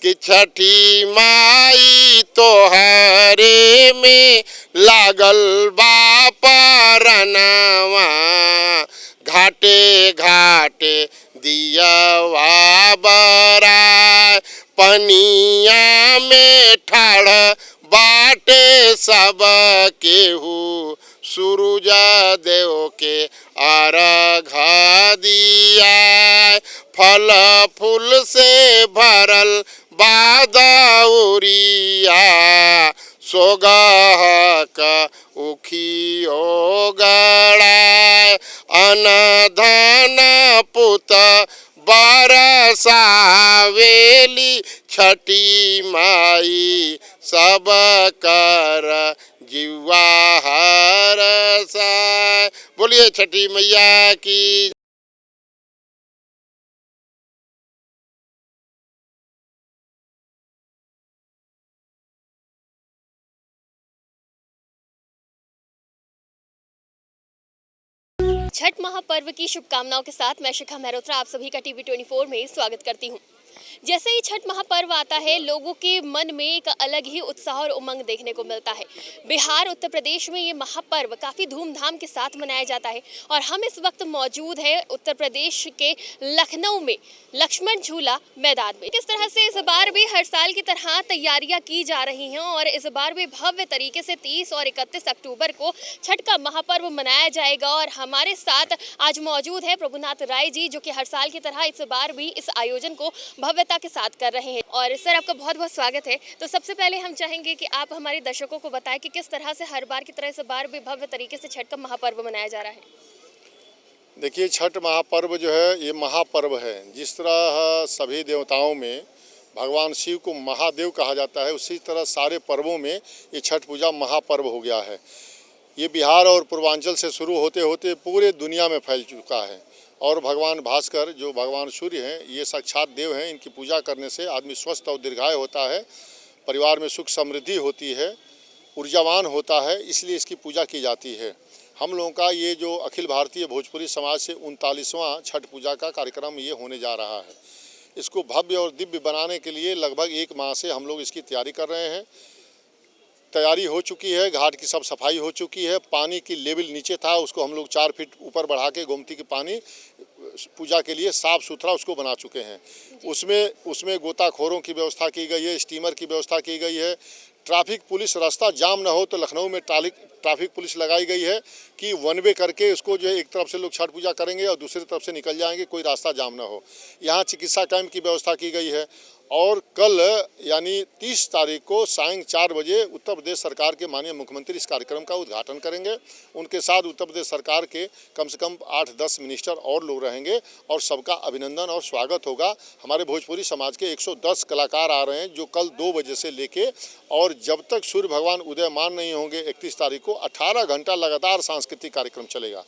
कि छठी माई तोहरे में लागल बा परनवा। घाटे घाटे दियवा बराय पनिया में ठाड़ बाटे सब केहू सूरज देव के अर्घ दिया। फल फूल से भरल बादौरिया सोगहक उखियो गड़ाय। अनधन पुत बरसावेली छठी माई सब कर जीवा हरसाय। बोलिए छठी मैया की। छठ महापर्व की शुभकामनाओं के साथ मैं शिखा मेहरोत्रा आप सभी का टीवी 24 में स्वागत करती हूं। जैसे ही छठ महापर्व आता है, लोगों के मन में एक अलग ही उत्साह और उमंग देखने को मिलता है। बिहार, उत्तर प्रदेश में ये महापर्व काफ़ी धूमधाम के साथ मनाया जाता है और हम इस वक्त मौजूद है उत्तर प्रदेश के लखनऊ में लक्ष्मण झूला मैदान में। किस तरह से इस बार भी हर साल की तरह तैयारियां की जा रही हैं और इस बार भी भव्य तरीके से 30 और 31 अक्टूबर को छठ का महापर्व मनाया जाएगा। और हमारे साथ आज मौजूद है प्रभुनाथ राय जी, जो कि हर साल की तरह इस बार भी इस आयोजन को भव्यता के साथ कर रहे हैं। और सर, आपका बहुत बहुत स्वागत है। तो सबसे पहले हम चाहेंगे कि आप हमारे दर्शकों को बताएं कि किस तरह से हर बार की तरह इस बार भी भव्य तरीके से छठ का महापर्व मनाया जा रहा है। देखिए, छठ महापर्व जो है ये महापर्व है। जिस तरह सभी देवताओं में भगवान शिव को महादेव कहा जाता है, उसी तरह सारे पर्वों में ये छठ पूजा महापर्व हो गया है। ये बिहार और पूर्वांचल से शुरू होते होते पूरे दुनिया में फैल चुका है। और भगवान भास्कर जो भगवान सूर्य हैं, ये साक्षात देव हैं। इनकी पूजा करने से आदमी स्वस्थ और दीर्घायु होता है, परिवार में सुख समृद्धि होती है, ऊर्जावान होता है, इसलिए इसकी पूजा की जाती है। हम लोगों का ये जो अखिल भारतीय भोजपुरी समाज से 39वां छठ पूजा का कार्यक्रम ये होने जा रहा है। इसको भव्य और दिव्य बनाने के लिए लगभग 1 माह से हम लोग इसकी तैयारी कर रहे हैं। तैयारी हो चुकी है, घाट की सब सफाई हो चुकी है। पानी की लेवल नीचे था, उसको हम लोग 4 फीट ऊपर बढ़ा के गोमती के पानी पूजा के लिए साफ़ सुथरा उसको बना चुके हैं। उसमें गोताखोरों की व्यवस्था की गई है, स्टीमर की व्यवस्था की गई है। ट्रैफिक पुलिस, रास्ता जाम ना हो तो लखनऊ में ट्रैफिक पुलिस लगाई गई है कि वन वे करके उसको जो है एक तरफ से लोग छठ पूजा करेंगे और दूसरी तरफ से निकल जाएंगे, कोई रास्ता जाम ना हो। यहाँ चिकित्सा कैंप की व्यवस्था की गई है। और कल यानी 30 तारीख को सायं 4 बजे उत्तर प्रदेश सरकार के माननीय मुख्यमंत्री इस कार्यक्रम का उद्घाटन करेंगे। उनके साथ उत्तर प्रदेश सरकार के कम से कम 8-10 मिनिस्टर और लोग रहेंगे और सबका अभिनंदन और स्वागत होगा। हमारे भोजपुरी समाज के 110 कलाकार आ रहे हैं, जो कल 2 बजे से लेके और जब तक सूर्य भगवान उदयमान नहीं होंगे 31 तारीख को 18 घंटा लगातार सांस्कृतिक कार्यक्रम चलेगा।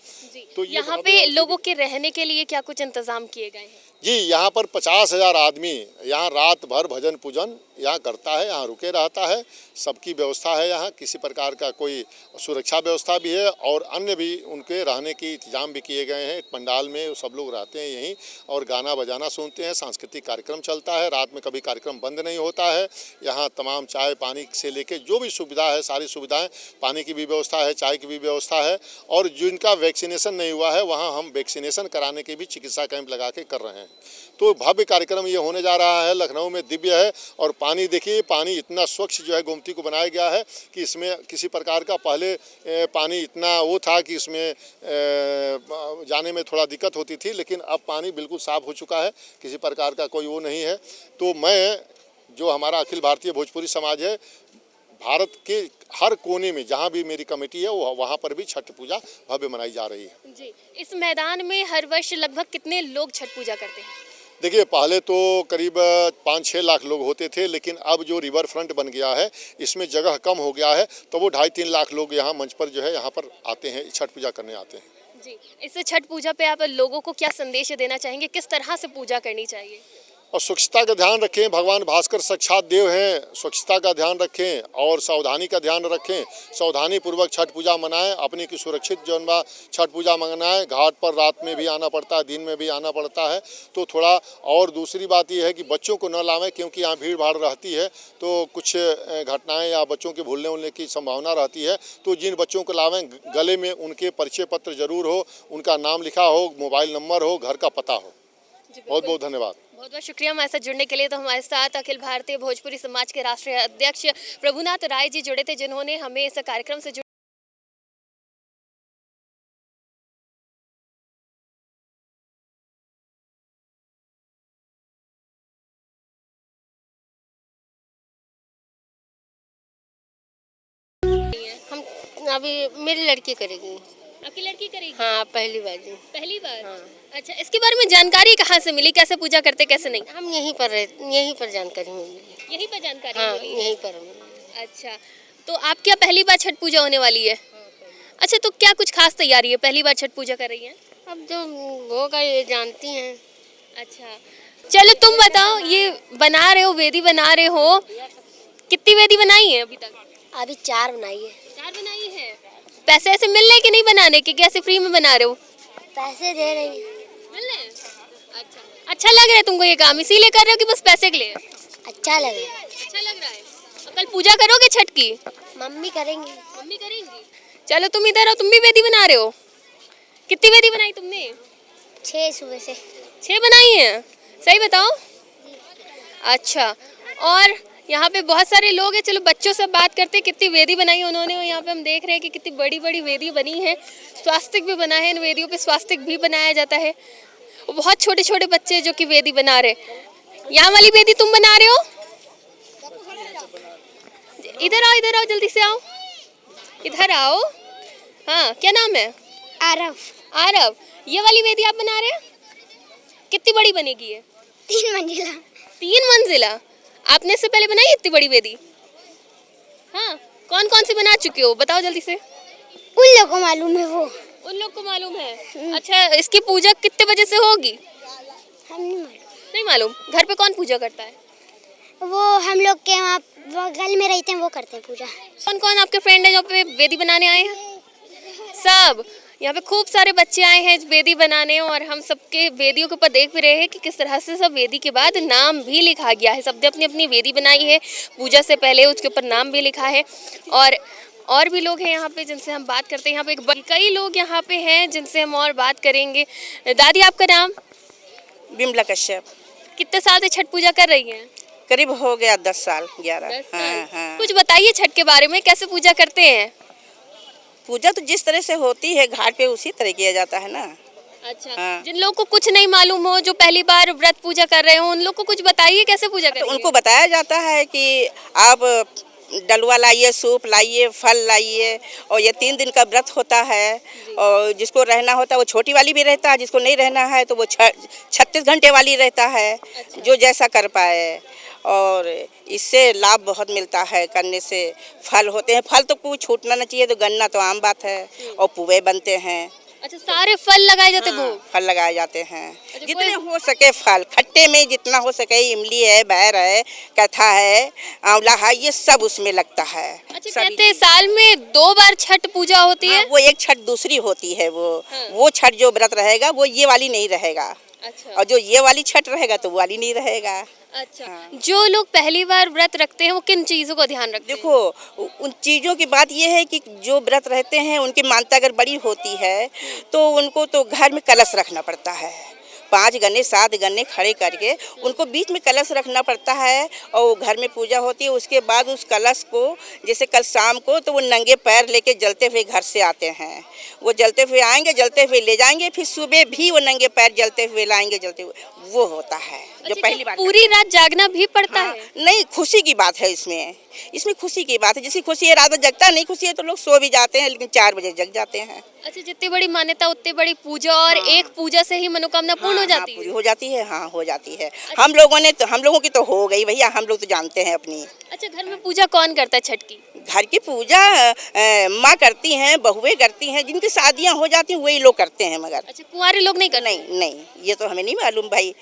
तो यहाँ पे लोगों के रहने के लिए क्या कुछ इंतजाम किए गए हैं? जी, यहाँ पर 50,000 आदमी यहाँ रात भर भजन पूजन यहाँ करता है, यहाँ रुके रहता है। सबकी व्यवस्था है, यहाँ किसी प्रकार का कोई सुरक्षा व्यवस्था भी है और अन्य भी उनके रहने की इंतजाम भी किए गए हैं। पंडाल में सब लोग रहते हैं यहीं और गाना बजाना सुनते हैं, सांस्कृतिक कार्यक्रम चलता है। रात में कभी कार्यक्रम बंद नहीं होता है। यहाँ तमाम चाय पानी से लेके जो भी सुविधा है, सारी सुविधाएँ, पानी की भी व्यवस्था है, चाय की भी व्यवस्था है। और जिनका वैक्सीनेशन नहीं हुआ है वहाँ हम वैक्सीनेशन कराने के भी चिकित्सा कैंप लगा के कर रहे हैं। तो भव्य कार्यक्रम ये होने जा रहा है। लखनऊ में दिव्य है। और पानी देखिए, पानी इतना स्वच्छ जो है गोमती को बनाया गया है कि इसमें किसी प्रकार का पहले पानी इतना वो था कि इसमें जाने में थोड़ा दिक्कत होती थी, लेकिन अब पानी बिल्कुल साफ़ हो चुका है, किसी प्रकार का कोई वो नहीं है। तो मैं जो हमारा अखिल भारतीय भोजपुरी समाज है, भारत के हर कोने में जहाँ भी मेरी कमेटी है वहाँ पर भी छठ पूजा भव्य मनाई जा रही है। जी, इस मैदान में हर वर्ष लगभग कितने लोग छठ पूजा करते हैं? देखिए, पहले तो करीब 5-6 लाख लोग होते थे, लेकिन अब जो रिवर फ्रंट बन गया है इसमें जगह कम हो गया है, तो वो 2.5-3 लाख लोग यहाँ मंच पर जो है यहाँ पर आते हैं, छठ पूजा करने आते हैं। जी, इस छठ पूजा पे आप लोगों को क्या संदेश देना चाहेंगे, किस तरह से पूजा करनी चाहिए? और स्वच्छता का ध्यान रखें। भगवान भास्कर साक्षात देव हैं, स्वच्छता का ध्यान रखें और सावधानी का ध्यान रखें। सावधानी पूर्वक छठ पूजा मनाएं, अपनी की सुरक्षित जौन बा छठ पूजा मनाएं। घाट पर रात में भी आना पड़ता है, दिन में भी आना पड़ता है। तो थोड़ा और दूसरी बात यह है कि बच्चों को न लावें, क्योंकि यहाँ भीड़ भाड़ रहती है तो कुछ घटनाएं या बच्चों के भूलने उलने की संभावना रहती है। तो जिन बच्चों को लावें, गले में उनके परिचय पत्र जरूर हो, उनका नाम लिखा हो, मोबाइल नंबर हो, घर का पता हो। बहुत बहुत धन्यवाद। बहुत बहुत शुक्रिया हमारे साथ जुड़ने के लिए। तो हमारे साथ अखिल भारतीय भोजपुरी समाज के राष्ट्रीय अध्यक्ष प्रभुनाथ राय जी जुड़े थे, जिन्होंने हमें इस कार्यक्रम से हम अभी मेरी लड़की करेगी। आपकी लड़की करेगी? हाँ, पहली बार जी। पहली बार? हाँ। अच्छा, इसके बारे में जानकारी कहाँ से मिली, कैसे पूजा करते कैसे नहीं? हम यहीं पर जानकारी मिली। यहीं पर जानकारी हाँ, मिली है? यहीं पर मिली। अच्छा, तो आप क्या पहली बार छठ पूजा होने वाली है? अच्छा, तो क्या कुछ खास तैयारी है, पहली बार छठ पूजा कर रही हैं? अब जो होगा ये जानती हैं। अच्छा, चलो तुम बताओ, ये बना रहे हो, वेदी बना रहे हो, कितनी वेदी बनाई है अभी तक? अभी 4 बनाई है। 4 बनाई है। पैसे ऐसे मिल रहे कि नहीं बनाने के, कैसे फ्री में बना रहे हो? पैसे दे रही हैं। मिल रहे हैं? अच्छा, अच्छा लग रहा है तुमको ये काम, इसीलिए कर रहे हो कि बस पैसे के लिए? अच्छा लगे। अच्छा लग रहा है। और कल पूजा करोगे छठ की? मम्मी करेंगी। मम्मी करेंगी। चलो तुम इधर आओ, तुम भी वेदी बना रहे हो? कितनी वेदी बनाई तुमने? 6 सुबह से। 6 बनाई हैं? सही बताओ। अच्छा, और यहाँ पे बहुत सारे लोग हैं, चलो बच्चों से बात करते हैं कितनी वेदी बनाई है उन्होंने। और यहाँ पे हम देख रहे हैं कि कितनी बड़ी बड़ी वेदी बनी है, स्वास्तिक भी बना है, इन वेदियों पे स्वास्तिक भी बनाया जाता है। और बहुत छोटे छोटे बच्चे जो कि वेदी बना रहे। यहाँ वाली वेदी तुम बना रहे हो? इधर आओ जल्दी से आओ, इधर आओ। हाँ, क्या नाम है? आरव। आरव, ये वाली वेदी आप बना रहे हैं? कितनी बड़ी बनेगी ये? 3 मंजिला। 3 मंजिला? आपने इससे पहले बनाई इतनी बड़ी वेदी? हाँ, कौन कौन सी बना चुके हो, बताओ जल्दी से। उन लोगों को मालूम है वो। उन लोग को मालूम है। अच्छा, इसकी पूजा कितने बजे से होगी? हम नहीं मालूम। नहीं मालूम। घर पे कौन पूजा करता है? वो हम लोग के वहाँ बगल में रहते हैं, वो करते हैं पूजा। कौन कौन आपके फ्रेंड है जो पे वेदी बनाने आए हैं? सब। यहाँ पे खूब सारे बच्चे आए हैं वेदी बनाने, और हम सबके वेदियों के ऊपर देख भी रहे हैं कि किस तरह से सब वेदी के बाद नाम भी लिखा गया है। सबने अपनी अपनी वेदी बनाई है पूजा से पहले, उसके ऊपर नाम भी लिखा है। और भी लोग हैं यहाँ पे जिनसे हम बात करते हैं। यहाँ पे कई लोग यहाँ पे हैं जिनसे हम और बात करेंगे। दादी, आपका नाम? बिमला कश्यप। कितने साल से छठ पूजा कर रही हैं? करीब हो गया 10 साल 11। 10 साल। हाँ, हाँ। कुछ बताइए छठ के बारे में, कैसे पूजा करते हैं? पूजा तो जिस तरह से होती है घाट पे उसी तरह किया जाता है ना। अच्छा, हाँ। जिन लोगों को कुछ नहीं मालूम हो, जो पहली बार व्रत पूजा कर रहे हो, उन लोग को कुछ बताइए कैसे पूजा तो करेंगे? उनको बताया जाता है कि आप डलवा लाइए, सूप लाइए, फल लाइए, और ये 3 दिन का व्रत होता है। और जिसको रहना होता है वो छोटी वाली भी रहता है, जिसको नहीं रहना है तो वो 36 घंटे वाली रहता है। जो जैसा कर पाए, और इससे लाभ बहुत मिलता है करने से। फल होते हैं, फल तो कोई छूटना नहीं चाहिए, तो गन्ना तो आम बात है, और पुए बनते हैं। अच्छा, सारे फल लगाए जाते हैं? हाँ, फल लगाए जाते हैं। अच्छा, जितने हो सके फल, खट्टे में जितना हो सके, इमली है, बैर है, कथा है, आंवला है, ये सब उसमें लगता है। अच्छा, कहते हैं साल में 2 बार छठ पूजा होती है? हाँ, वो एक छठ दूसरी होती है। वो छठ जो व्रत रहेगा वो ये वाली नहीं रहेगा। अच्छा। और जो ये वाली छठ रहेगा तो वो वाली नहीं रहेगा। अच्छा, हाँ। जो लोग पहली बार व्रत रखते हैं वो किन चीजों का ध्यान रखते हैं? देखो, उन चीज़ों की बात ये है कि जो व्रत रहते हैं उनकी मानता अगर बड़ी होती है तो उनको तो घर में कलश रखना पड़ता है। 5 गन्ने 7 गन्ने खड़े करके उनको बीच में कलश रखना पड़ता है, और घर में पूजा होती है। उसके बाद उस कलश को, जैसे कल शाम को, तो वो नंगे पैर लेके जलते हुए घर से आते हैं। वो जलते हुए आएंगे, जलते हुए ले जाएंगे, फिर सुबह भी वो नंगे पैर जलते हुए लाएंगे, जलते हुए। वो होता है जो अच्छा, पहली बार। पूरी रात जागना भी पड़ता हाँ, है? नहीं, खुशी की बात है इसमें खुशी की बात है। जिसकी खुशी है रात जगता, नहीं खुशी है तो लोग सो भी जाते हैं, लेकिन 4 बजे जग जाते हैं। अच्छा, जितनी बड़ी मान्यता उतनी बड़ी पूजा, और हाँ। एक पूजा से ही मनोकामना पूर्ण हो जाती पूरी है? हो जाती है। हाँ, हो जाती है। हम लोगों की तो हो गई भैया, हम लोग तो जानते हैं अपनी। अच्छा, घर में पूजा कौन करता है छठ की? घर की पूजा माँ करती हैं, बहुएं करती हैं, जिनकी शादियाँ हो जाती हैं वही लोग करते हैं। मगर अच्छा, कुंवारे लोग नहीं करते? नहीं, ये तो हमें नहीं मालूम भाई।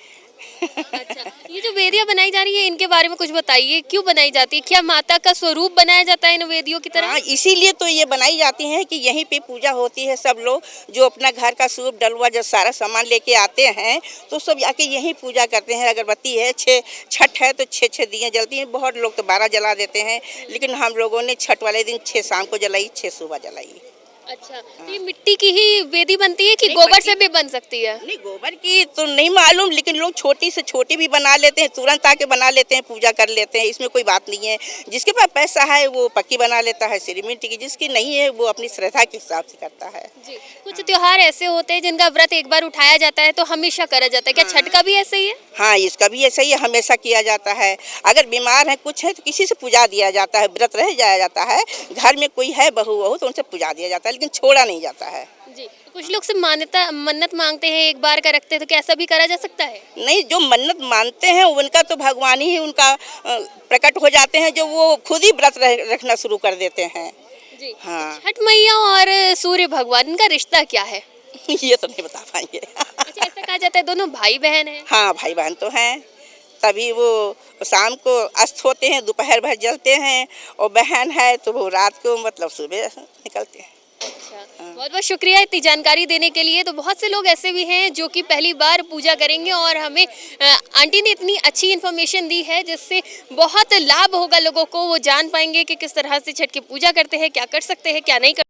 अच्छा, ये जो वेदियां बनाई जा रही है इनके बारे में कुछ बताइए, क्यों बनाई जाती है? क्या माता का स्वरूप बनाया जाता है इन वेदियों की तरह? हाँ, इसीलिए तो ये बनाई जाती हैं कि यहीं पे पूजा होती है। सब लोग जो अपना घर का सूप डलवा जो सारा सामान लेके आते हैं तो सब आके यहीं पूजा करते हैं। अगरबत्ती है, 6 छठ है तो 6 दिए जलती हैं। बहुत लोग तो 12 जला देते हैं, लेकिन हम लोगों ने छठ वाले दिन 6 शाम को जलाई, 6 सुबह जलाई। अच्छा, तो ये मिट्टी की ही वेदी बनती है कि नहीं, गोबर मिट्टी- से भी बन सकती है? नहीं, गोबर की तो नहीं मालूम, लेकिन लोग छोटी से छोटी भी बना लेते हैं, तुरंत आके बना लेते हैं, पूजा कर लेते हैं। इसमें कोई बात नहीं है। जिसके पास पैसा है वो पक्की बना लेता है, सीमेंट की। जिसकी नहीं है वो अपनी श्रद्धा के हिसाब से करता है। जी, कुछ त्योहार ऐसे होते हैं जिनका व्रत एक बार उठाया जाता है तो हमेशा करा जाता है, क्या छठ का भी ऐसे ही है? हाँ, इसका भी ऐसा ही है, हमेशा किया जाता है। अगर बीमार है कुछ है तो किसी से पूजा दिया जाता है, व्रत रह जाया जाता है। घर में कोई है बहू वहू तो उनसे पूजा दिया जाता है, लेकिन छोड़ा नहीं जाता है। जी, कुछ लोग से मान्यता मन्नत मांगते हैं, एक बार का रखते हैं, तो क्या ऐसा भी करा जा सकता है? नहीं, जो मन्नत मानते हैं उनका तो भगवान ही उनका प्रकट हो जाते हैं, जो वो खुद ही व्रत रखना शुरू कर देते हैं। जी, हाँ। छठ मैया और सूर्य भगवान इनका रिश्ता क्या है? ये तो नहीं बता पाएंगे। अच्छा, ऐसा कहा जाता है दोनों भाई बहन हैं। हाँ, भाई बहन तो हैं। तभी वो शाम को अस्त होते हैं, दोपहर भर जलते हैं, और बहन है तो वो रात को मतलब सुबह निकलते हैं। अच्छा, बहुत बहुत शुक्रिया इतनी जानकारी देने के लिए। तो बहुत से लोग ऐसे भी हैं जो कि पहली बार पूजा करेंगे और हमें आंटी ने इतनी अच्छी इन्फॉर्मेशन दी है जिससे बहुत लाभ होगा लोगों को। वो जान पाएंगे कि किस तरह से छठ की पूजा करते हैं, क्या कर सकते हैं, क्या नहीं कर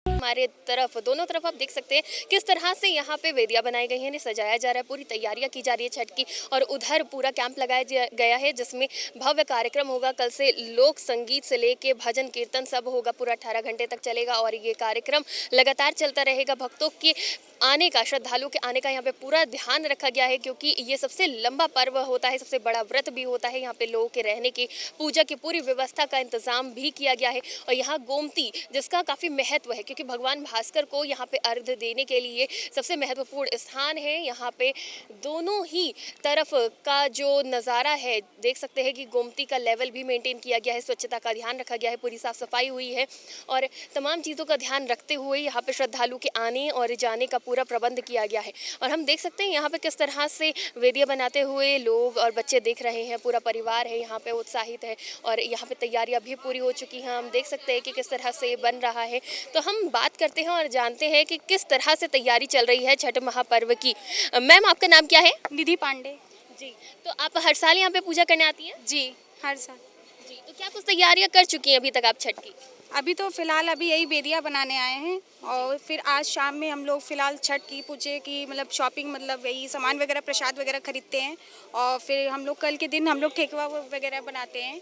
हमारे तरफ दोनों तरफ आप देख सकते हैं किस तरह से यहाँ पे वेदियां बनाई गई हैं, इन्हें सजाया जा रहा है, पूरी तैयारियां की जा रही है छठ की। और उधर पूरा कैंप लगाया गया है जिसमें भव्य कार्यक्रम होगा। कल से लोक संगीत से लेके भजन कीर्तन सब होगा, पूरा 18 घंटे तक चलेगा और ये कार्यक्रम लगातार चलता रहेगा। भक्तों के आने का, श्रद्धालुओं के आने का यहाँ पे पूरा ध्यान रखा गया है क्योंकि ये सबसे लंबा पर्व होता है, सबसे बड़ा व्रत भी होता है। यहाँ पे लोगों के रहने की, पूजा की पूरी व्यवस्था का इंतजाम भी किया गया है। और यहाँ गोमती जिसका काफ़ी महत्व है क्योंकि भगवान भास्कर को यहाँ पे अर्घ्य देने के लिए सबसे महत्वपूर्ण स्थान है। यहाँ पे दोनों ही तरफ का जो नज़ारा है देख सकते हैं कि गोमती का लेवल भी मेंटेन किया गया है, स्वच्छता का ध्यान रखा गया है, पूरी साफ सफाई हुई है और तमाम चीज़ों का ध्यान रखते हुए यहाँ पे श्रद्धालु के आने और जाने का पूरा प्रबंध किया गया है। और हम देख सकते हैं यहाँ पे किस तरह से वेदियां बनाते हुए लोग और बच्चे देख रहे हैं, पूरा परिवार है यहाँ पे उत्साहित है और यहाँ पे तैयारियां भी पूरी हो चुकी हैं। हम देख सकते हैं कि किस तरह से बन रहा है। तो हम बात करते हैं और जानते हैं कि किस तरह से तैयारी चल रही है छठ महापर्व की। मैम, आपका नाम क्या है? निधि पांडे। जी, तो आप हर साल यहाँ पे पूजा करने आती हैं? जी, हर साल। जी, तो क्या कुछ तैयारियां कर चुकी हैं अभी तक आप छठ की? अभी तो फिलहाल अभी यही बेदिया बनाने आए हैं और फिर आज शाम में हम लोग फिलहाल छठ की पूजे की मतलब शॉपिंग, मतलब यही सामान वगैरह प्रसाद वगैरह खरीदते हैं और फिर हम लोग कल के दिन हम लोग ठेकुआ वगैरह बनाते हैं।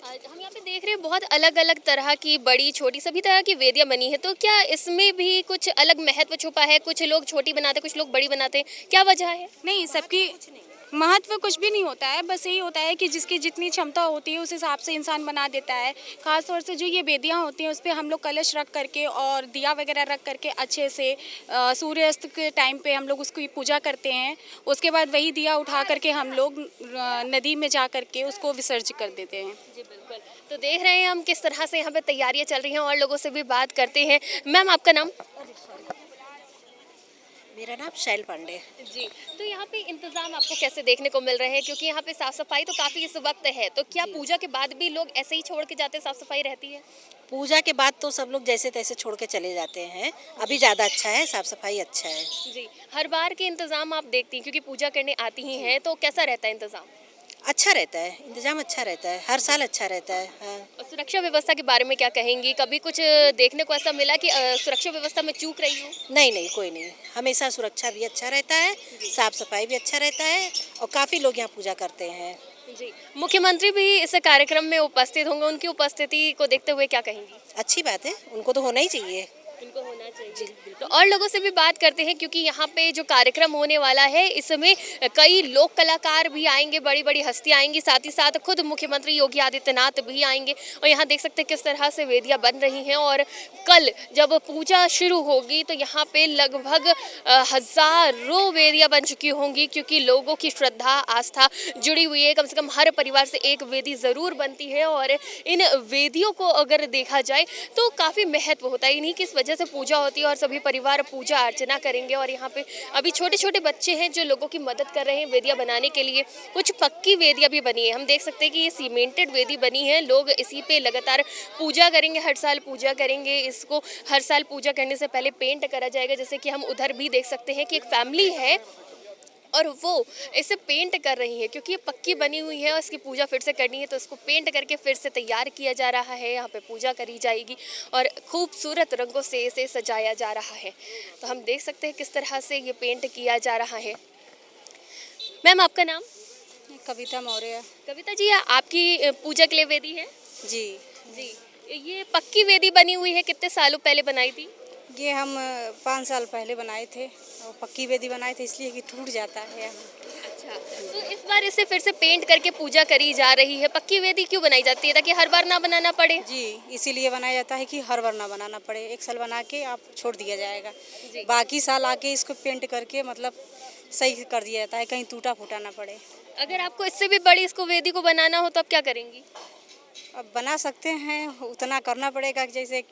हम यहाँ पे देख रहे हैं बहुत अलग अलग तरह की, बड़ी छोटी सभी तरह की वेदियाँ बनी है। तो क्या इसमें भी कुछ अलग महत्व छुपा है? कुछ लोग छोटी बनाते हैं, कुछ लोग बड़ी बनाते हैं, क्या वजह है? नहीं, सबकी महत्व कुछ भी नहीं होता है, बस यही होता है कि जिसकी जितनी क्षमता होती है उस हिसाब से इंसान बना देता है। खास तौर से जो ये वेदियाँ होती हैं उस पर हम लोग कलश रख करके और दिया वगैरह रख करके अच्छे से सूर्यास्त के टाइम पे हम लोग उसकी पूजा करते हैं। उसके बाद वही दिया उठा करके हम लोग नदी में जा करके उसको विसर्जित कर देते हैं। जी बिल्कुल। तो देख रहे हैं हम किस तरह से यहाँ पे तैयारियाँ चल रही हैं और लोगों से भी बात करते हैं। मैम, आपका नाम? मेरा नाम शैल पांडे। जी, तो यहाँ पे इंतजाम आपको कैसे देखने को मिल रहे हैं? क्योंकि यहाँ पे साफ सफाई तो काफ़ी इस वक्त है, तो क्या पूजा के बाद भी लोग ऐसे ही छोड़ के जाते हैं, साफ सफाई रहती है? पूजा के बाद तो सब लोग जैसे तैसे छोड़ के चले जाते हैं। अभी ज़्यादा अच्छा है, साफ सफाई अच्छा है। जी, हर बार के इंतजाम आप देखती हैं क्योंकि पूजा करने आती ही हैं, तो कैसा रहता है इंतजाम? अच्छा रहता है, इंतजाम अच्छा रहता है, हर साल अच्छा रहता है। हाँ। और सुरक्षा व्यवस्था के बारे में क्या कहेंगी? कभी कुछ देखने को ऐसा मिला कि सुरक्षा व्यवस्था में चूक रही हो? नहीं नहीं, कोई नहीं, हमेशा सुरक्षा भी अच्छा रहता है, साफ सफाई भी अच्छा रहता है और काफ़ी लोग यहाँ पूजा करते हैं। जी, मुख्यमंत्री भी इस कार्यक्रम में उपस्थित होंगे, उनकी उपस्थिति को देखते हुए क्या कहेंगी? अच्छी बात है, उनको तो होना ही चाहिए। उनको होना होना चाहिए। तो और लोगों से भी बात करते हैं, क्योंकि यहाँ पे जो कार्यक्रम होने वाला है इसमें कई लोक कलाकार भी आएंगे, बड़ी बड़ी हस्तियाँ आएंगी, साथ ही साथ खुद मुख्यमंत्री योगी आदित्यनाथ भी आएंगे। और यहाँ देख सकते हैं किस तरह से वेदियाँ बन रही हैं। और कल जब पूजा शुरू होगी तो यहाँ पे लगभग हजारों वेदियाँ बन चुकी होंगी, क्योंकि लोगों की श्रद्धा आस्था जुड़ी हुई है। कम से कम हर परिवार से एक वेदी ज़रूर बनती है और इन वेदियों को अगर देखा जाए तो काफ़ी महत्व होता है। इन्हीं की इस वजह से पूजा होती है और सभी परिवार पूजा अर्चना करेंगे। और यहाँ पे अभी छोटे छोटे बच्चे हैं जो लोगों की मदद कर रहे हैं वेदियाँ बनाने के लिए। कुछ पक्की वेदियाँ भी बनी है, हम देख सकते हैं कि ये सीमेंटेड वेदी बनी है। लोग इसी पे लगातार पूजा करेंगे, हर साल पूजा करेंगे। इसको हर साल पूजा करने से पहले पेंट करा जाएगा, जैसे कि हम उधर भी देख सकते हैं कि एक फैमिली है और वो इसे पेंट कर रही है, क्योंकि ये पक्की बनी हुई है और इसकी पूजा फिर से करनी है, तो इसको पेंट करके फिर से तैयार किया जा रहा है। यहाँ पे पूजा करी जाएगी और खूबसूरत रंगों से इसे सजाया जा रहा है। तो हम देख सकते हैं किस तरह से ये पेंट किया जा रहा है। मैम, आपका नाम? कविता मौर्य। कविता जी, आपकी पूजा के लिए वेदी है? जी जी, ये पक्की वेदी बनी हुई है, कितने सालों पहले बनाई थी? ये हम 5 साल पहले बनाए थे और पक्की वेदी बनाए थे, इसलिए कि टूट जाता है यहाँ। अच्छा, तो इस बार इसे फिर से पेंट करके पूजा करी जा रही है। पक्की वेदी क्यों बनाई जाती है, ताकि हर बार ना बनाना पड़े? जी, इसीलिए बनाया जाता है कि हर बार ना बनाना पड़े। एक साल बना के आप छोड़ दिया जाएगा, जी। बाकी साल आके इसको पेंट करके मतलब सही कर दिया जाता है, कहीं टूटा फूटा ना पड़े। अगर आपको इससे भी बड़ी इसको वेदी को बनाना हो तो आप क्या करेंगी? अब बना सकते हैं, उतना करना पड़ेगा, जैसे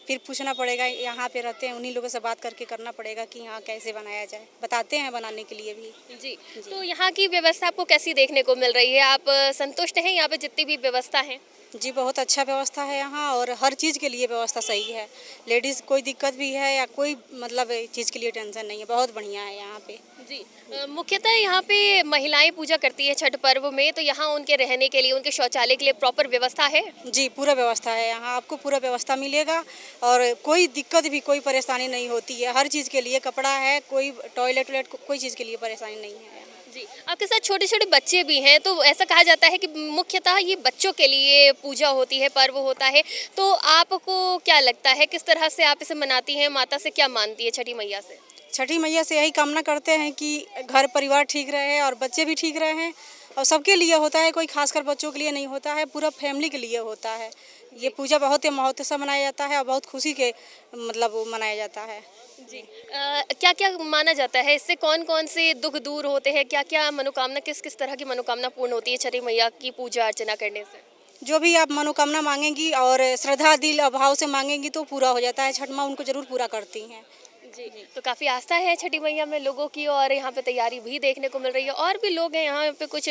फिर पूछना पड़ेगा, यहाँ पे रहते हैं उन्हीं लोगों से बात करके करना पड़ेगा कि यहाँ कैसे बनाया जाए। बताते हैं बनाने के लिए भी। जी, तो यहाँ की व्यवस्था आपको कैसी देखने को मिल रही है? आप संतुष्ट हैं यहाँ पे जितनी भी व्यवस्था है? जी, बहुत अच्छा व्यवस्था है यहाँ और हर चीज़ के लिए व्यवस्था सही है। लेडीज़ कोई दिक्कत भी है या कोई मतलब चीज़ के लिए टेंशन नहीं है, बहुत बढ़िया है यहाँ पे। जी, मुख्यतः यहाँ पे महिलाएं पूजा करती है छठ पर्व में, तो यहाँ उनके रहने के लिए, उनके शौचालय के लिए प्रॉपर व्यवस्था है? जी, पूरा व्यवस्था है यहाँ, आपको पूरा व्यवस्था मिलेगा और कोई दिक्कत भी, कोई परेशानी नहीं होती है। हर चीज़ के लिए कपड़ा है, कोई टॉयलेट वॉयलेट कोई चीज़ के लिए परेशानी नहीं है। जी, आपके साथ छोटे छोटे बच्चे भी हैं, तो ऐसा कहा जाता है कि मुख्यतः ये बच्चों के लिए पूजा होती है, पर्व होता है। तो आपको क्या लगता है, किस तरह से आप इसे मनाती हैं? माता से क्या मानती है, छठी मैया से? छठी मैया से यही कामना करते हैं कि घर परिवार ठीक रहे और बच्चे भी ठीक रहे और सबके लिए होता है, कोई खासकर बच्चों के लिए नहीं होता है, पूरा फैमिली के लिए होता है। ये पूजा बहुत ही महत्व से मनाया जाता है और बहुत खुशी के मतलब वो मनाया जाता है। जी, क्या क्या माना जाता है इससे? कौन कौन से दुख दूर होते हैं? क्या क्या मनोकामना, किस किस तरह की मनोकामना पूर्ण होती है छठी मैया की पूजा अर्चना करने से? जो भी आप मनोकामना मांगेंगी और श्रद्धा दिल और भाव से मांगेंगी तो पूरा हो जाता है। छठ माँ उनको जरूर पूरा करती हैं। जी, तो काफ़ी आस्था है छठी मैया में लोगों की और यहाँ पे तैयारी भी देखने को मिल रही है। और भी लोग हैं यहाँ पे, कुछ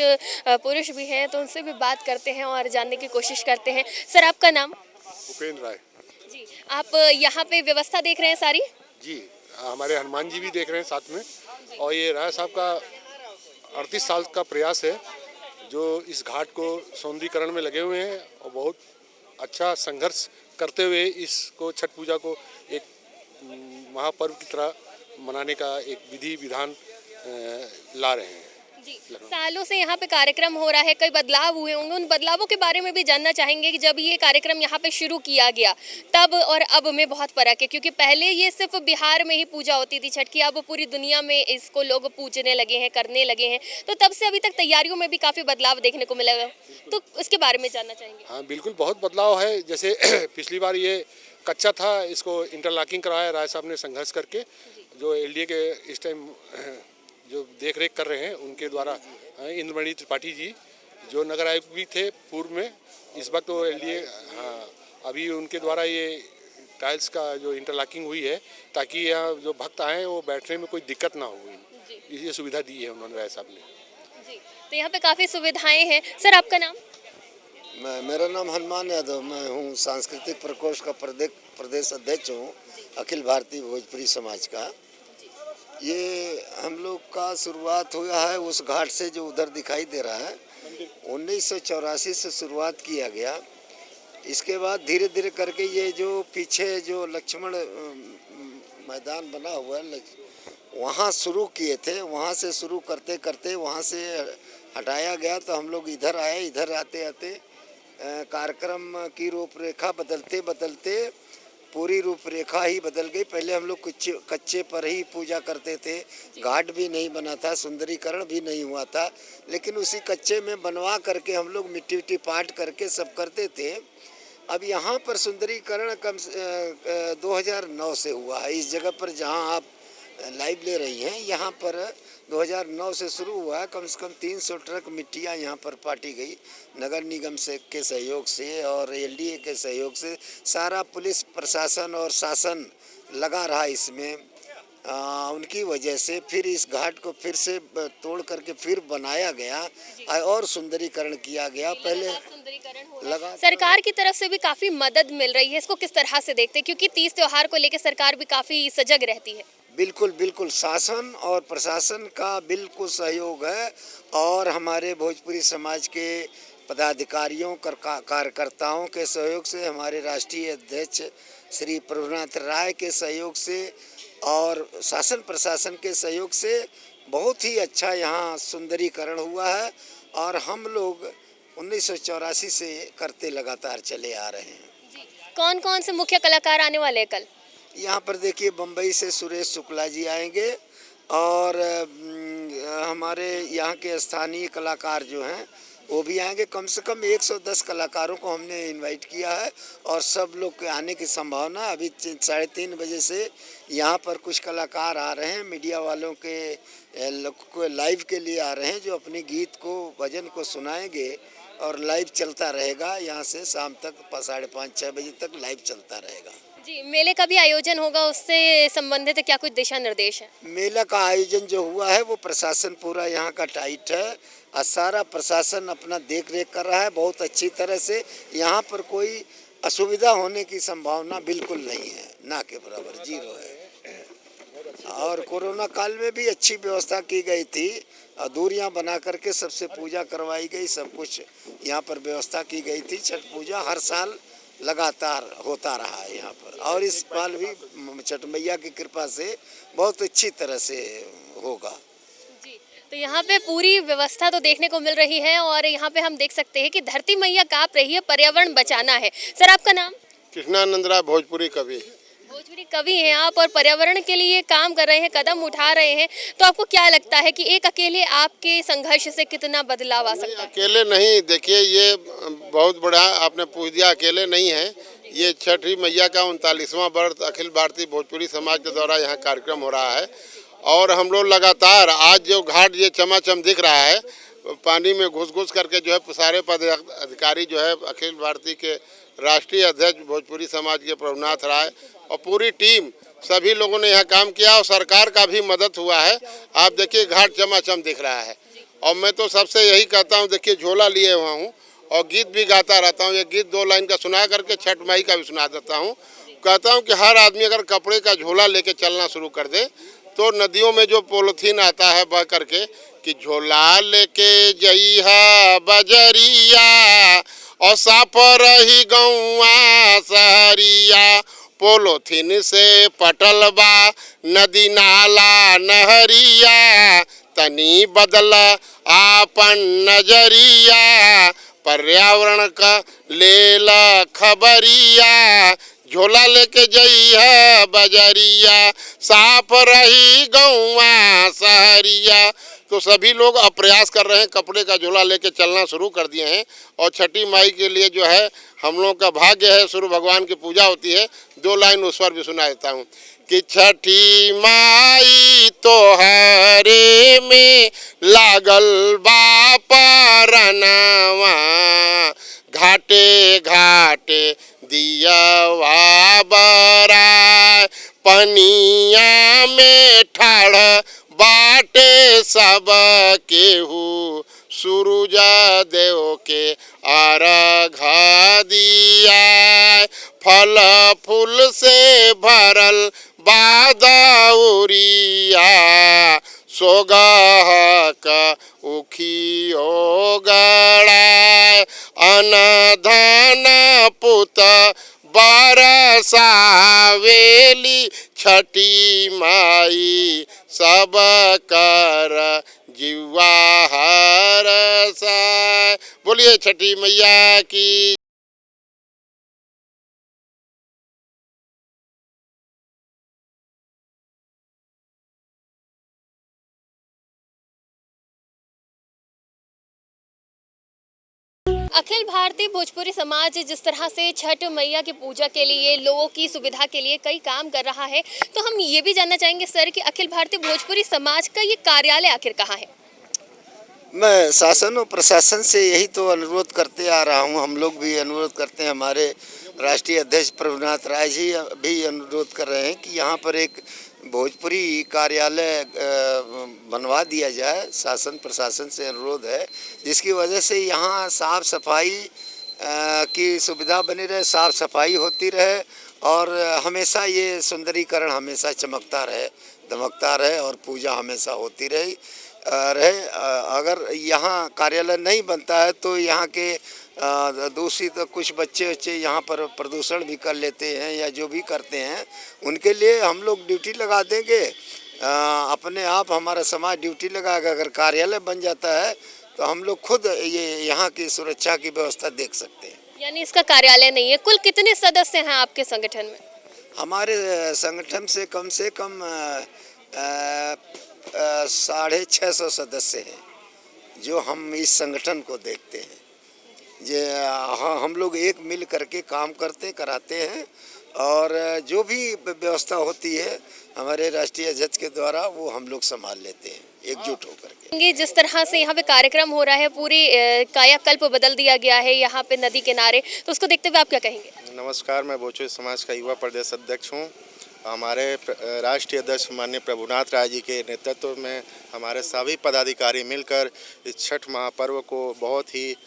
पुरुष भी हैं, तो उनसे भी बात करते हैं और जानने की कोशिश करते हैं। सर, आपका नाम? उपेंद्र राय। जी, आप यहाँ पे व्यवस्था देख रहे हैं सारी? जी, हमारे हनुमान जी भी देख रहे हैं साथ में। और ये राय साहब का 38 साल का प्रयास है जो इस घाट को सौंदर्यीकरण में लगे हुए हैं और बहुत अच्छा संघर्ष करते हुए इसको छठ पूजा को एक महापर्व की तरह मनाने का एक विधि विधान ला रहे हैं। जी, सालों से यहाँ पे कार्यक्रम हो रहा है, कई बदलाव हुए होंगे, उन बदलावों के बारे में भी जानना चाहेंगे कि जब ये कार्यक्रम यहाँ पे शुरू किया गया तब और अब में बहुत फर्क है, क्योंकि पहले ये सिर्फ बिहार में ही पूजा होती थी छठ की, अब पूरी दुनिया में इसको लोग पूजने लगे हैं, करने लगे हैं। तो तब से अभी तक तैयारियों में भी काफ़ी बदलाव देखने को मिलेगा, तो उसके बारे में जानना चाहेंगे। हाँ, बिल्कुल बहुत बदलाव है। जैसे पिछली बार ये कच्चा था, इसको इंटरलॉकिंग कराया राय साहब ने संघर्ष करके। जो एलडीए के इस टाइम जो देख रेख कर रहे हैं उनके द्वारा, इंद्रमणि त्रिपाठी जी जो नगर आयुक्त भी थे पूर्व में, इस वक्त तो एलडीए, हाँ, अभी उनके द्वारा ये टाइल्स का जो इंटरलॉकिंग हुई है ताकि यहाँ जो भक्त आए वो बैठने में कोई दिक्कत ना हो, ये सुविधा दी है उन्होंने राय साहब ने। जी, तो यहाँ पे काफ़ी सुविधाएँ हैं। सर, आपका नाम? मेरा नाम हनुमान यादव, मैं हूँ सांस्कृतिक प्रकोष्ठ का प्रदेश अध्यक्ष हूँ, अखिल भारतीय भोजपुरी समाज का। ये हम लोग का शुरुआत हुआ है उस घाट से जो उधर दिखाई दे रहा है, 1984 से शुरुआत किया गया। इसके बाद धीरे धीरे करके ये जो पीछे जो लक्ष्मण मैदान बना हुआ है वहाँ शुरू किए थे, वहाँ से शुरू करते करते वहाँ से हटाया गया तो हम लोग इधर आए। इधर आते आते कार्यक्रम की रूपरेखा बदलते बदलते पूरी रूपरेखा ही बदल गई। पहले हम लोग कच्चे पर ही पूजा करते थे, घाट भी नहीं बना था, सुंदरीकरण भी नहीं हुआ था, लेकिन उसी कच्चे में बनवा करके हम लोग मिट्टी विट्टी पाट करके सब करते थे। अब यहाँ पर सुंदरीकरण 2009 से हुआ है। इस जगह पर जहाँ आप लाइव ले रही हैं, यहाँ पर 2009 से शुरू हुआ है। कम से कम 300 ट्रक मिट्टियाँ यहाँ पर पाटी गई नगर निगम से के सहयोग से और एलडीए के सहयोग से। सारा पुलिस प्रशासन और शासन लगा रहा इसमें। उनकी वजह से फिर इस घाट को फिर से तोड़ करके फिर बनाया गया और सुंदरीकरण किया गया। पहले लगा सरकार की तरफ से भी काफी मदद मिल रही है, इसको किस तरह से देखते हैं? क्योंकि तीज त्योहार को लेकर सरकार भी काफी सजग रहती है। बिल्कुल बिल्कुल, शासन और प्रशासन का बिल्कुल सहयोग है और हमारे भोजपुरी समाज के पदाधिकारियों कार्यकर्ताओं के सहयोग से, हमारे राष्ट्रीय अध्यक्ष श्री प्रभुनाथ राय के सहयोग से और शासन प्रशासन के सहयोग से बहुत ही अच्छा यहाँ सुंदरीकरण हुआ है और हम लोग 1984 से करते लगातार चले आ रहे हैं। कौन कौन से मुख्य कलाकार आने वाले हैं कल? यहाँ पर देखिए, बम्बई से सुरेश शुक्ला जी आएंगे और हमारे यहाँ के स्थानीय कलाकार जो हैं वो भी आएंगे। कम से कम 110 कलाकारों को हमने इनवाइट किया है और सब लोग के आने की संभावना। अभी 3:30 बजे से यहाँ पर कुछ कलाकार आ रहे हैं, मीडिया वालों के लाइव के लिए आ रहे हैं, जो अपने गीत को भजन को सुनाएंगे और लाइव चलता रहेगा। यहाँ से शाम तक 5:30-6 बजे तक लाइव चलता रहेगा। जी, मेले का भी आयोजन होगा, उससे संबंधित क्या कुछ दिशा निर्देश है? मेला का आयोजन जो हुआ है वो प्रशासन पूरा यहाँ का टाइट है और सारा प्रशासन अपना देख रेख कर रहा है बहुत अच्छी तरह से। यहाँ पर कोई असुविधा होने की संभावना बिल्कुल नहीं है, ना के बराबर, जीरो है। और कोरोना काल में भी अच्छी व्यवस्था की गई थी, दूरियां बना करके सबसे पूजा करवाई गई, सब कुछ यहाँ पर व्यवस्था की गई थी। छठ पूजा हर साल लगातार होता रहा है यहाँ पर और इस साल भी छठ मैया की कृपा से बहुत अच्छी तरह से होगा। जी, तो यहाँ पे पूरी व्यवस्था तो देखने को मिल रही है और यहाँ पे हम देख सकते हैं कि धरती मैया कांप रही है, पर्यावरण बचाना है। सर, आपका नाम? कृष्णानंद राय, भोजपुरी कवि। भोजपुरी कवि हैं आप और पर्यावरण के लिए काम कर रहे हैं, कदम उठा रहे हैं, तो आपको क्या लगता है कि एक अकेले आपके संघर्ष से कितना बदलाव आ सकता है? अकेले नहीं, देखिए ये बहुत बड़ा आपने पूछ दिया, अकेले नहीं है। ये छठी मैया का 39वां वर्ष अखिल भारतीय भोजपुरी समाज के द्वारा यहाँ कार्यक्रम हो रहा है और हम लोग लगातार आज जो घाट ये चमाचम दिख रहा है, पानी में घुस करके जो है सारे पदाधिकारी जो है अखिल भारतीय के राष्ट्रीय अध्यक्ष भोजपुरी समाज के प्रभुनाथ राय और पूरी टीम, सभी लोगों ने यहाँ काम किया और सरकार का भी मदद हुआ है। आप देखिए घाट चमाचम दिख रहा है और मैं तो सबसे यही कहता हूँ, देखिए झोला लिए हुआ हूँ और गीत भी गाता रहता हूँ। ये गीत 2 लाइन का सुना करके छठ माई का भी सुना देता हूँ। कहता हूँ कि हर आदमी अगर कपड़े का झोला लेके चलना शुरू कर दे तो नदियों में जो पॉलीथीन आता है बह करके कि झोला लेके जइहा बजरिया और साफ रही गौआ सहरिया, पोलोथीन से पटल बा नदी नाला नहरिया, तनी बदल आपन नजरिया, पर्यावरण का लेला खबरिया, झोला लेके जइहा बजरिया, साफ रही गौआ सहरिया। तो सभी लोग अब प्रयास कर रहे हैं, कपड़े का झोला लेके चलना शुरू कर दिए हैं और छठी माई के लिए जो है हम लोग का भाग्य है, सूर्य भगवान की पूजा होती है। 2 लाइन उस पर भी सुना देता हूँ कि छठी माई तोहरे में लागल बा परनवा, घाटे घाटे दियावा बराय, पनिया में ठाड़ बाटे सब केहू, सूरजा देव के अर्घा दिया, फल फूल से भरल बादौरिया, सोगह का उखियो गड़ाय, अनधन पुत बरसावेली छठी माई, सब कर जीवा हरसाय। बोलिए छठी मैया की। अखिल भारतीय भोजपुरी समाज जिस तरह से छठ मैया की पूजा के लिए लोगों की सुविधा के लिए कई काम कर रहा है, तो हम ये भी जानना चाहेंगे सर कि अखिल भारतीय भोजपुरी समाज का ये कार्यालय आखिर कहाँ है? मैं शासन और प्रशासन से यही तो अनुरोध करते आ रहा हूँ। हम लोग भी अनुरोध करते हैं, हमारे राष्ट्रीय अध्यक्ष प्रभुनाथ राय जी भी अनुरोध कर रहे हैं कि यहाँ पर एक भोजपुरी कार्यालय बनवा दिया जाए। शासन प्रशासन से अनुरोध है, जिसकी वजह से यहाँ साफ सफाई की सुविधा बनी रहे, साफ सफाई होती रहे और हमेशा ये सुंदरीकरण हमेशा चमकता रहे, दमकता रहे और पूजा हमेशा होती रहे। अगर यहाँ कार्यालय नहीं बनता है तो यहाँ के दूसरी तो कुछ बच्चे यहाँ पर प्रदूषण भी कर लेते हैं या जो भी करते हैं, उनके लिए हम लोग ड्यूटी लगा देंगे। अपने आप हमारा समाज ड्यूटी लगाएगा। अगर कार्यालय बन जाता है तो हम लोग खुद ये यहाँ की सुरक्षा की व्यवस्था देख सकते हैं। यानी इसका कार्यालय नहीं है। कुल कितने सदस्य हैं आपके संगठन में? हमारे संगठन से कम 650 सदस्य हैं जो हम इस संगठन को देखते हैं। हम लोग एक मिल करके काम कराते हैं और जो भी व्यवस्था होती है हमारे राष्ट्रीय अध्यक्ष के द्वारा वो हम लोग संभाल लेते हैं एकजुट होकर के। जिस तरह से यहाँ पे कार्यक्रम हो रहा है, पूरी कायाकल्प बदल दिया गया है यहाँ पे नदी किनारे, तो उसको देखते हुए आप क्या कहेंगे? नमस्कार, मैं भोजपुरी समाज का युवा प्रदेश अध्यक्ष हूँ। हमारे राष्ट्रीय अध्यक्ष माननीय प्रभुनाथ राय जी के नेतृत्व में हमारे सभी पदाधिकारी मिलकर इस छठ महापर्व को बहुत ही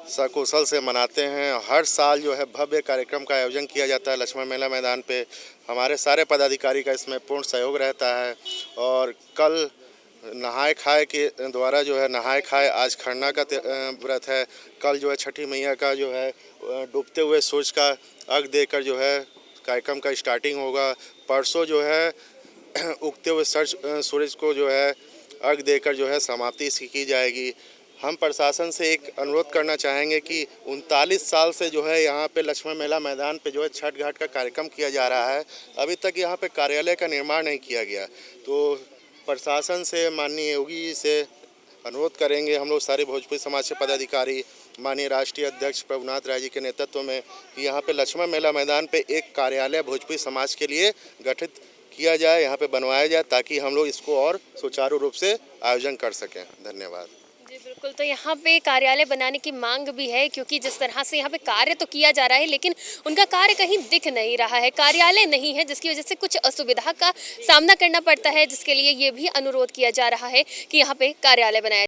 सकुशल से मनाते हैं। हर साल जो है भव्य कार्यक्रम का आयोजन किया जाता है लक्ष्मण मेला मैदान पे। हमारे सारे पदाधिकारी का इसमें पूर्ण सहयोग रहता है। और कल नहाए खाए के द्वारा जो है नहाए खाए, आज खरना का व्रत है। कल जो है छठी मैया का जो है डूबते हुए सूरज का अर्घ देकर जो है कार्यक्रम का स्टार्टिंग होगा। परसों जो है उगते हुए सूरज को जो है अर्घ देकर जो है समाप्ति इसकी की जाएगी। हम प्रशासन से एक अनुरोध करना चाहेंगे कि 39 साल से जो है यहाँ पे लक्ष्मण मेला मैदान पे जो है छठ घाट का कार्यक्रम किया जा रहा है, अभी तक यहाँ पे कार्यालय का निर्माण नहीं किया गया। तो प्रशासन से माननीय योगी जी से अनुरोध करेंगे हम लोग सारे भोजपुरी समाज के पदाधिकारी माननीय राष्ट्रीय अध्यक्ष प्रभुनाथ राय जी के नेतृत्व में कि यहाँ पे लक्ष्मण मेला मैदान पे एक कार्यालय भोजपुरी समाज के लिए गठित किया जाए, यहाँ पे बनवाया जाए, ताकि हम लोग इसको और सुचारू रूप से आयोजन कर सकें। धन्यवाद। जी बिल्कुल, तो यहाँ पे कार्यालय बनाने की मांग भी है, क्योंकि जिस तरह से यहाँ पे कार्य तो किया जा रहा है लेकिन उनका कार्य कहीं दिख नहीं रहा है, कार्यालय नहीं है, जिसकी वजह से कुछ असुविधा का सामना करना पड़ता है, जिसके लिए ये भी अनुरोध किया जा रहा है कि यहाँ पे कार्यालय बनाया